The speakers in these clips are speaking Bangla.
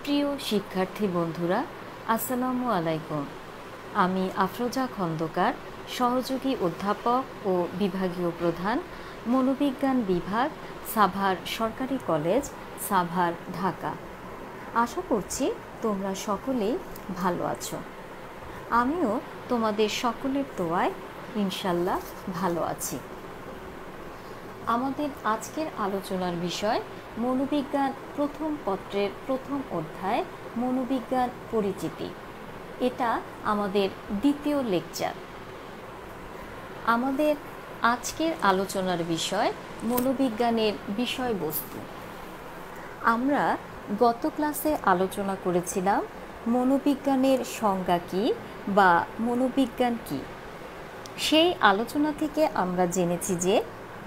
প্রিয় শিক্ষার্থী বন্ধুরা, আসসালামু আলাইকুম। আমি আফরোজা খন্দকার, সহযোগী অধ্যাপক ও বিভাগীয় প্রধান, মনোবিজ্ঞান বিভাগ, সাভার সরকারি কলেজ, সাভার, ঢাকা। আশা করছি তোমরা সকলেই ভালো আছো। আমিও তোমাদের সকলের দোয়ায় ইনশাল্লাহ ভালো আছি। আমাদের আজকের আলোচনার বিষয় মনোবিজ্ঞান প্রথম পত্রের প্রথম অধ্যায়, মনোবিজ্ঞান পরিচিতি। এটা আমাদের দ্বিতীয় লেকচার। আমাদের আজকের আলোচনার বিষয় মনোবিজ্ঞানের বিষয়বস্তু। আমরা গত ক্লাসে আলোচনা করেছিলাম মনোবিজ্ঞানের সংজ্ঞা কী বা মনোবিজ্ঞান কী। সেই আলোচনা থেকে আমরা জেনেছি যে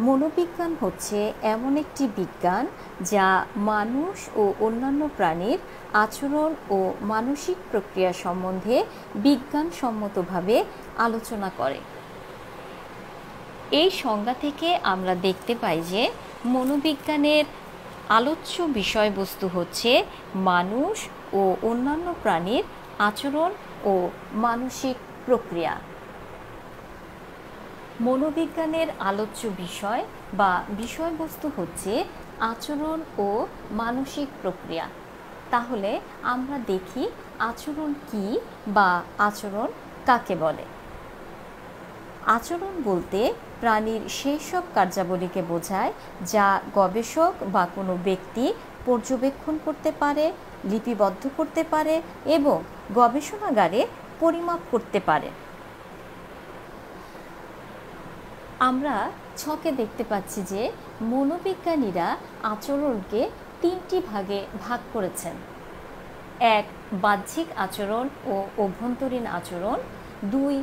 মনোবিজ্ঞান হচ্ছে এমন একটি বিজ্ঞান যা মানুষ ও অন্যান্য প্রাণীর আচরণ ও মানসিক প্রক্রিয়া সম্বন্ধে বিজ্ঞানসম্মতভাবে আলোচনা করে। এই সংজ্ঞা থেকে আমরা দেখতে পাই যে মনোবিজ্ঞানের আলোচ্য বিষয়বস্তু হচ্ছে মানুষ ও অন্যান্য প্রাণীর আচরণ ও মানসিক প্রক্রিয়া। মনোবিজ্ঞানের আলোচ্য বিষয় বা বিষয়বস্তু হচ্ছে আচরণ ও মানসিক প্রক্রিয়া। তাহলে আমরা দেখি আচরণ কী বা আচরণ কাকে বলে। আচরণ বলতে প্রাণীর সেই সব কার্যাবলীকে বোঝায় যা গবেষক বা কোনো ব্যক্তি পর্যবেক্ষণ করতে পারে, লিপিবদ্ধ করতে পারে এবং গবেষণাগারে পরিমাপ করতে পারে। আমরা ছকে দেখতে পাচ্ছি যে মনোবিজ্ঞানীরা আচরণকে তিনটি ভাগে ভাগ করেছেন। এক, বাহ্যিক আচরণ ও অভ্যন্তরীণ আচরণ। দুই,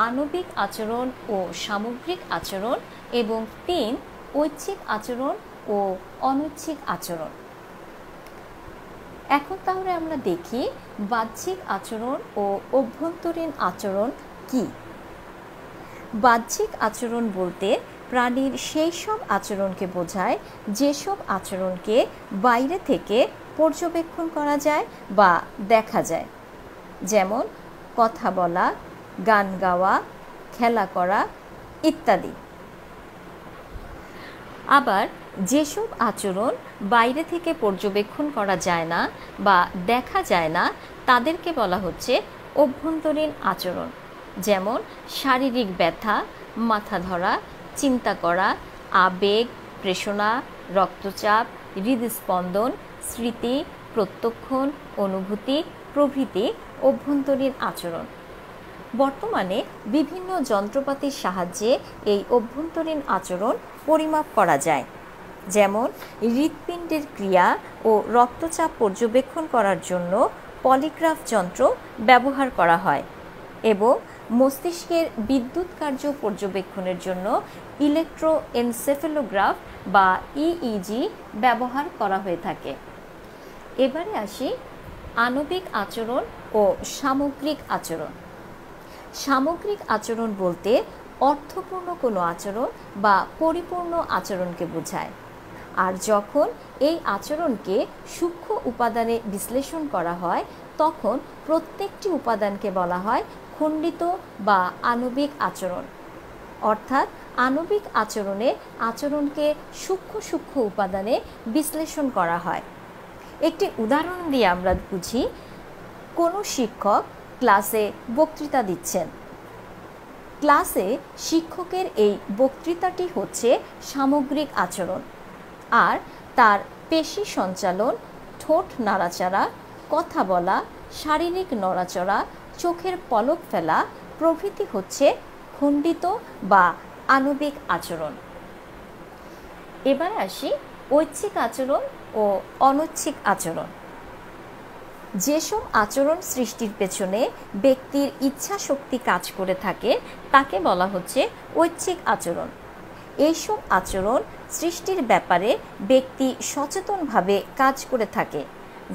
আণবিক আচরণ ও সামগ্রিক আচরণ। এবং তিন, ঐচ্ছিক আচরণ ও অনৈচ্ছিক আচরণ। এখন তাহলে আমরা দেখি বাহ্যিক আচরণ ও অভ্যন্তরীণ আচরণ কী। বাহ্যিক আচরণ বলতে প্রাণীর সেই সব আচরণকে বোঝায় যেসব আচরণকে বাইরে থেকে পর্যবেক্ষণ করা যায় বা দেখা যায়, যেমন কথা বলা, গান গাওয়া, খেলা করা ইত্যাদি। আবার যেসব আচরণ বাইরে থেকে পর্যবেক্ষণ করা যায় না বা দেখা যায় না তাদেরকে বলা হচ্ছে অভ্যন্তরীণ আচরণ, যেমন শারীরিক ব্যথা, মাথা ধরা, চিন্তা করা, আবেগ, প্রেষণা, রক্তচাপ, হৃদস্পন্দন, স্মৃতি, প্রত্যক্ষণ, অনুভূতি প্রভৃতি অভ্যন্তরীণ আচরণ। বর্তমানে বিভিন্ন যন্ত্রপাতির সাহায্যে এই অভ্যন্তরীণ আচরণ পরিমাপ করা যায়, যেমন হৃৎপিণ্ডের ক্রিয়া ও রক্তচাপ পর্যবেক্ষণ করার জন্য পলিগ্রাফ যন্ত্র ব্যবহার করা হয় এবং মস্তিষ্কের বিদ্যুৎ কার্য পর্যবেক্ষণের জন্য ইলেকট্রোএনসেফেলোগ্রাফ বা ইইজি ব্যবহার করা হয়ে থাকে। এবারে আসি আণবিক আচরণ ও সামগ্রিক আচরণ। সামগ্রিক আচরণ বলতে অর্থপূর্ণ কোনো আচরণ বা পরিপূর্ণ আচরণকে বোঝায়। আর যখন এই আচরণকে সূক্ষ্ম উপাদানে বিশ্লেষণ করা হয় তখন প্রত্যেকটি উপাদানকে বলা হয় খণ্ডিত বা আণবিক আচরণ। অর্থাৎ আণবিক আচরণে আচরণকে সূক্ষ্ম সূক্ষ্ম উপাদানে বিশ্লেষণ করা হয়। একটি উদাহরণ দিয়ে আমরা বুঝি। কোনো শিক্ষক ক্লাসে বক্তৃতা দিচ্ছেন। ক্লাসে শিক্ষকের এই বক্তৃতাটি হচ্ছে সামগ্রিক আচরণ, আর তার পেশি সঞ্চালন, ঠোঁট নাড়াচাড়া, কথা বলা, শারীরিক নড়াচড়া, চোখের পলক ফেলা প্রভৃতি হচ্ছে খণ্ডিত বা আণবিক আচরণ। এবার আসি ঐচ্ছিক আচরণ ও অনৈচ্ছিক আচরণ। যেসব আচরণ সৃষ্টির পেছনে ব্যক্তির ইচ্ছা শক্তি কাজ করে থাকে তাকে বলা হচ্ছে ঐচ্ছিক আচরণ। এইসব আচরণ সৃষ্টির ব্যাপারে ব্যক্তি সচেতনভাবে কাজ করে থাকে,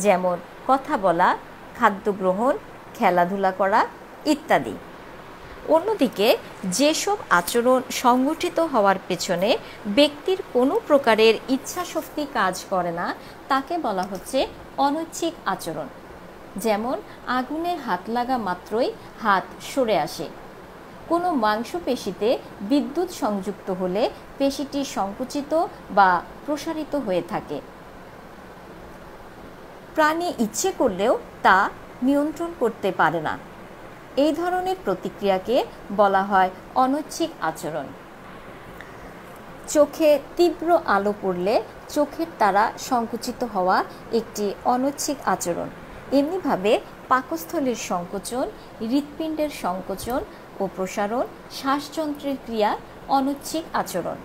যেমন কথা বলা, খাদ্য গ্রহণ, খেলাধুলা করা ইত্যাদি। অন্যদিকে যেসব আচরণ সংগঠিত হওয়ার পেছনে ব্যক্তির কোনো প্রকারের ইচ্ছাশক্তি কাজ করে না তাকে বলা হচ্ছে অনৈচ্ছিক আচরণ। যেমন আগুনে হাত লাগা মাত্রই হাত সরে আসে। কোনো মাংসপেশিতে বিদ্যুৎ সংযুক্ত হলে পেশিটি সংকুচিত বা প্রসারিত হয়ে থাকে। প্রাণী ইচ্ছে করলেও তা নিয়ন্ত্রণ করতে পারে না। এই ধরনের প্রতিক্রিয়াকে বলা হয় অনৈচ্ছিক আচরণ। চোখে তীব্র আলো পড়লে চোখের তারা সংকুচিত হওয়া একটি অনৈচ্ছিক আচরণ। এমনিভাবে পাকস্থলীর সংকোচন, হৃৎপিণ্ডের সংকোচন ও প্রসারণ, শ্বাসযন্ত্রের ক্রিয়া অনৈচ্ছিক আচরণ।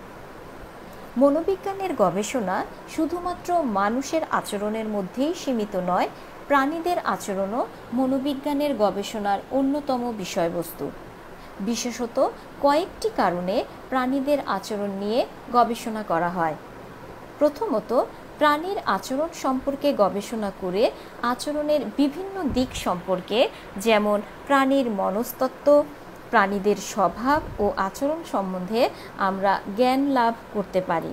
মনোবিজ্ঞানের গবেষণা শুধুমাত্র মানুষের আচরণের মধ্যেই সীমিত নয়, প্রাণীদের আচরণও মনোবিজ্ঞানের গবেষণার অন্যতম বিষয়বস্তু। বিশেষত কয়েকটি কারণে প্রাণীদের আচরণ নিয়ে গবেষণা করা হয়। প্রথমত, প্রাণীর আচরণ সম্পর্কে গবেষণা করে আচরণের বিভিন্ন দিক সম্পর্কে, যেমন প্রাণীর মনস্তত্ত্ব, প্রাণীদের স্বভাব ও আচরণ সম্বন্ধে আমরা জ্ঞান লাভ করতে পারি।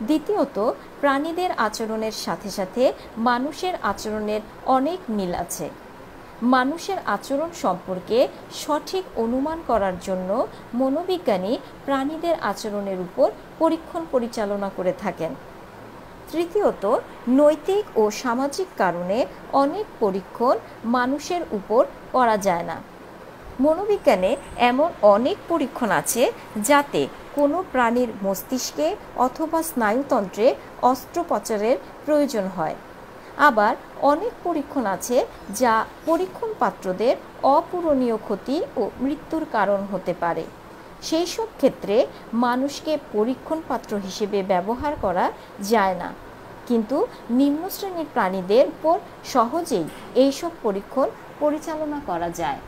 দ্বিতীয়ত, প্রাণীদের আচরণের সাথে সাথে মানুষের আচরণের অনেক মিল আছে। মানুষের আচরণ সম্পর্কে সঠিক অনুমান করার জন্য মনোবিজ্ঞানী প্রাণীদের আচরণের উপর পরীক্ষণ পরিচালনা করে থাকেন। তৃতীয়ত, নৈতিক ও সামাজিক কারণে অনেক পরীক্ষণ মানুষের উপর করা যায় না। মনোবিজ্ঞানে এমন অনেক পরীক্ষণ আছে যাতে কোনো প্রাণীর মস্তিষ্কে অথবা স্নায়ুতন্ত্রে অস্ত্রোপচারের প্রয়োজন হয়। আবার অনেক পরীক্ষণ আছে যা পরীক্ষণ পাত্রদের অপূরণীয় ক্ষতি ও মৃত্যুর কারণ হতে পারে। সেই সব ক্ষেত্রে মানুষকে পরীক্ষণ পাত্র হিসেবে ব্যবহার করা যায় না, কিন্তু নিম্ন শ্রেণীর প্রাণীদের উপর সহজেই এইসব পরীক্ষণ পরিচালনা করা যায়।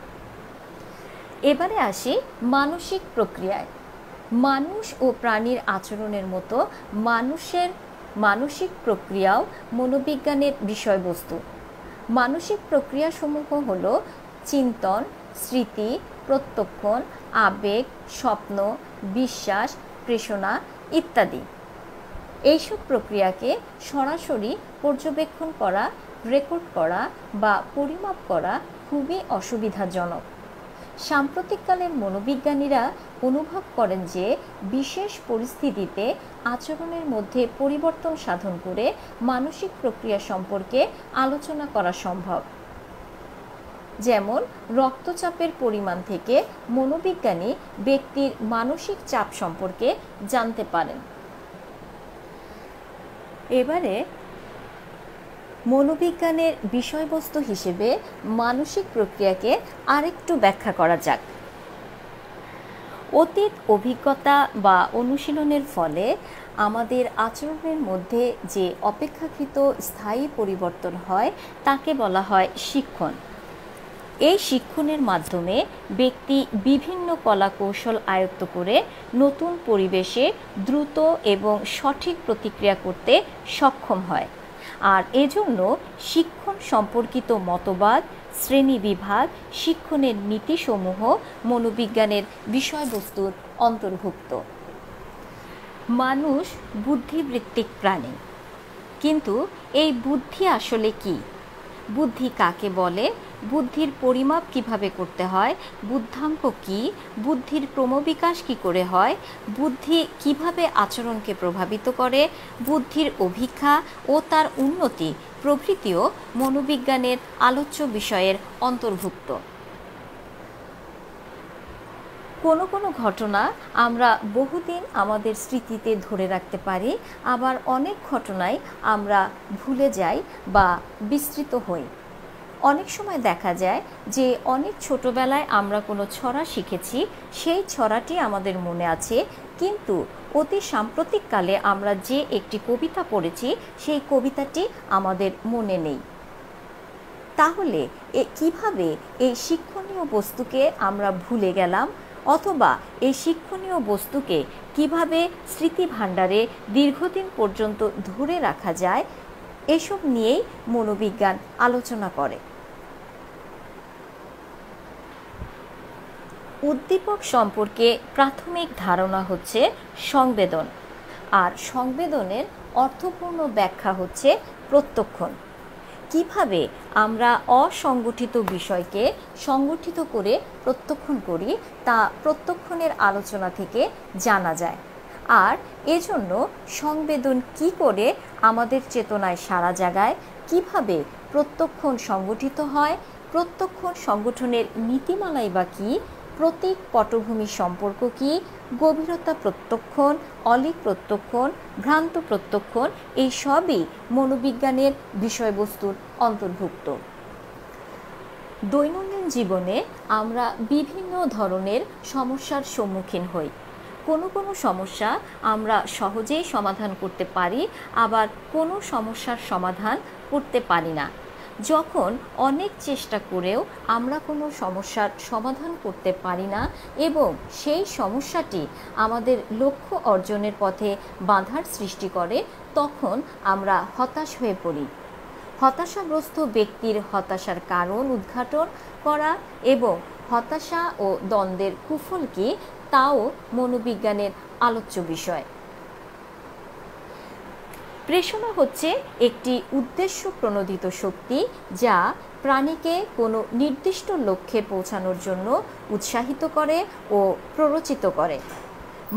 এবারে আসি মানসিক প্রক্রিয়ায়। মানুষ ও প্রাণীর আচরণের মতো মানুষের মানসিক প্রক্রিয়াও মনোবিজ্ঞানের বিষয়বস্তু। মানসিক প্রক্রিয়াসমূহ হল চিন্তন, স্মৃতি, প্রত্যক্ষণ, আবেগ, স্বপ্ন, বিশ্বাস, প্রেষণা ইত্যাদি। এইসব প্রক্রিয়াকে সরাসরি পর্যবেক্ষণ করা, রেকর্ড করা বা পরিমাপ করা খুবই অসুবিধাজনক। সাম্প্রতিককালের মনোবিজ্ঞানীরা অনুভব করেন যে বিশেষ পরিস্থিতিতে আচরণের মধ্যে পরিবর্তন সাধন করে মানসিক প্রক্রিয়া সম্পর্কে আলোচনা করা সম্ভব। যেমন রক্তচাপের পরিমাণ থেকে মনোবিজ্ঞানী ব্যক্তির মানসিক চাপ সম্পর্কে জানতে পারেন। এবারে মনোবিজ্ঞানের বিষয়বস্তু হিসেবে মানসিক প্রক্রিয়াকে আরেকটু ব্যাখ্যা করা যাক। অতীত অভিজ্ঞতা বা অনুশীলনের ফলে আমাদের আচরণের মধ্যে যে অপেক্ষাকৃত স্থায়ী পরিবর্তন হয় তাকে বলা হয় শিক্ষণ। এই শিক্ষণের মাধ্যমে ব্যক্তি বিভিন্ন কলাকৌশল আয়ত্ত করে নতুন পরিবেশে দ্রুত এবং সঠিক প্রতিক্রিয়া করতে সক্ষম হয়। আর এজন্য শিক্ষণ সম্পর্কিত মতবাদ, শ্রেণীবিভাগ, শিক্ষণের নীতিসমূহ মনোবিজ্ঞানের বিষয়বস্তুর অন্তর্ভুক্ত। মানুষ বুদ্ধিবৃত্তিক প্রাণী, কিন্তু এই বুদ্ধি আসলে কি? বুদ্ধি কাকে বলে? বুদ্ধির পরিমাপ কিভাবে করতে হয়? বুদ্ধাঙ্ক কি? বুদ্ধির ক্রমবিকাশ কি করে হয়? বুদ্ধি কিভাবে আচরণকে প্রভাবিত করে? বুদ্ধির অভিক্ষা ও তার উন্নতি প্রভৃতিও মনোবিজ্ঞানের আলোচ্য বিষয়ের অন্তর্ভুক্ত। কোনো কোনো ঘটনা আমরা বহুদিন আমাদের স্মৃতিতে ধরে রাখতে পারি, আবার অনেক ঘটনাই আমরা ভুলে যাই বা বিস্মৃত হই। অনেক সময় দেখা যায় যে অনেক ছোটবেলায় আমরা কোনো ছড়া শিখেছি, সেই ছড়াটি আমাদের মনে আছে, কিন্তু অতি সাম্প্রতিককালে আমরা যে একটি কবিতা পড়েছি সেই কবিতাটি আমাদের মনে নেই। তাহলে কিভাবে এই শিক্ষণীয় বস্তুকে আমরা ভুলে গেলাম, অথবা এই শিক্ষণীয় বস্তুকে কিভাবে স্মৃতিভাণ্ডারে দীর্ঘদিন পর্যন্ত ধরে রাখা যায়, এসব নিয়েই মনোবিজ্ঞান আলোচনা করে। উদ্দীপক সম্পর্কে প্রাথমিক ধারণা হচ্ছে সংবেদন, আর সংবেদনের অর্থপূর্ণ ব্যাখ্যা হচ্ছে প্রত্যক্ষণ। কিভাবে আমরা অসংগঠিত বিষয়কে সংগঠিত করে প্রত্যক্ষণ করি তা প্রত্যক্ষণের আলোচনা থেকে জানা যায়। আর এজন্য সংবেদন কি করে আমাদের চেতনায় সাড়া জাগায়, কিভাবে প্রত্যক্ষণ সংগঠিত হয়, প্রত্যক্ষণ সংগঠনের নীতিমালাই বা কী, প্রতীক পটভূমি সম্পর্ক কি, গভীরতা প্রত্যক্ষণ, অলীক প্রত্যক্ষণ, ভ্রান্ত প্রত্যক্ষণ, এই সবই মনোবিজ্ঞানের বিষয়বস্তুর অন্তর্ভুক্ত। দৈনন্দিন জীবনে আমরা বিভিন্ন ধরনের সমস্যার সম্মুখীন হই। কোনো কোনো সমস্যা আমরা সহজেই সমাধান করতে পারি, আবার কোনো সমস্যার সমাধান করতে পারি না। যখন অনেক চেষ্টা করেও আমরা কোনো সমস্যার সমাধান করতে পারি না এবং সেই সমস্যাটি আমাদের লক্ষ্য অর্জনের পথে বাধার সৃষ্টি করে, তখন আমরা হতাশ হয়ে পড়ি। হতাশাগ্রস্ত ব্যক্তির হতাশার কারণ উদ্ঘাটন করা এবং হতাশা ও দ্বন্দ্বের কুফল কি, তাও মনোবিজ্ঞানের আলোচ্য বিষয়। প্রেষণা হচ্ছে একটি উদ্দেশ্য প্রণোদিত শক্তি যা প্রাণীকে কোনো নির্দিষ্ট লক্ষ্যে পৌঁছানোর জন্য উৎসাহিত করে ও প্ররোচিত করে।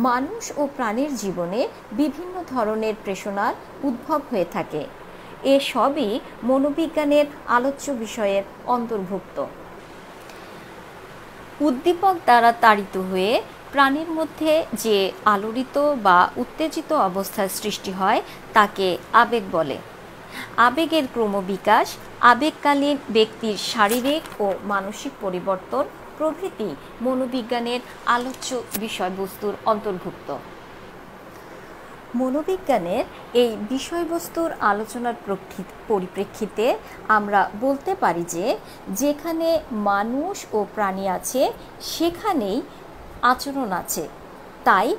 মানুষ ও প্রাণীর জীবনে বিভিন্ন ধরনের প্রেষণার উদ্ভব হয়ে থাকে। এ সবই মনোবিজ্ঞানের আলোচ্য বিষয়ের অন্তর্ভুক্ত। উদ্দীপক দ্বারা তাড়িত হয়ে প্রাণীর মধ্যে যে আলোড়িত বা উত্তেজিত অবস্থার সৃষ্টি হয় তাকে আবেগ বলে। আবেগের ক্রমবিকাশ, আবেগকালীন ব্যক্তির শারীরিক ও মানসিক পরিবর্তন প্রভৃতি মনোবিজ্ঞানের আলোচ্য বিষয়বস্তুর অন্তর্ভুক্ত। মনোবিজ্ঞানের এই বিষয়বস্তুর আলোচনার পরিপ্রেক্ষিতে আমরা বলতে পারি যে যেখানে মানুষ ও প্রাণী আছে সেখানেই আচরণ আছে। তাই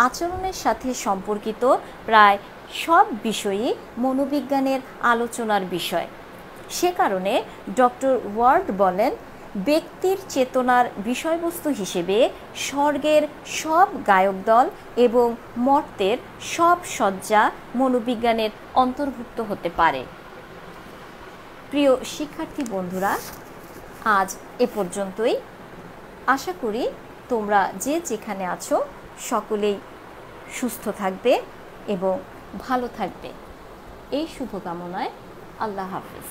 আচরণের সাথে সম্পর্কিত প্রায় সব বিষয়ই মনোবিজ্ঞানের আলোচনার বিষয়। সে কারণে ডক্টর ওয়ার্ড বলেন, ব্যক্তির চেতনার বিষয়বস্তু হিসেবে স্বর্গের সব গায়ক দল এবং মর্তের সব সজ্জা মনোবিজ্ঞানের অন্তর্ভুক্ত হতে পারে। প্রিয় শিক্ষার্থী বন্ধুরা, আজ এ পর্যন্তই। আশা করি তোমরা যে যেখানে আছো সকলেই সুস্থ থাকবে এবং ভালো থাকবে। এই শুভকামনায় আল্লাহ হাফেজ।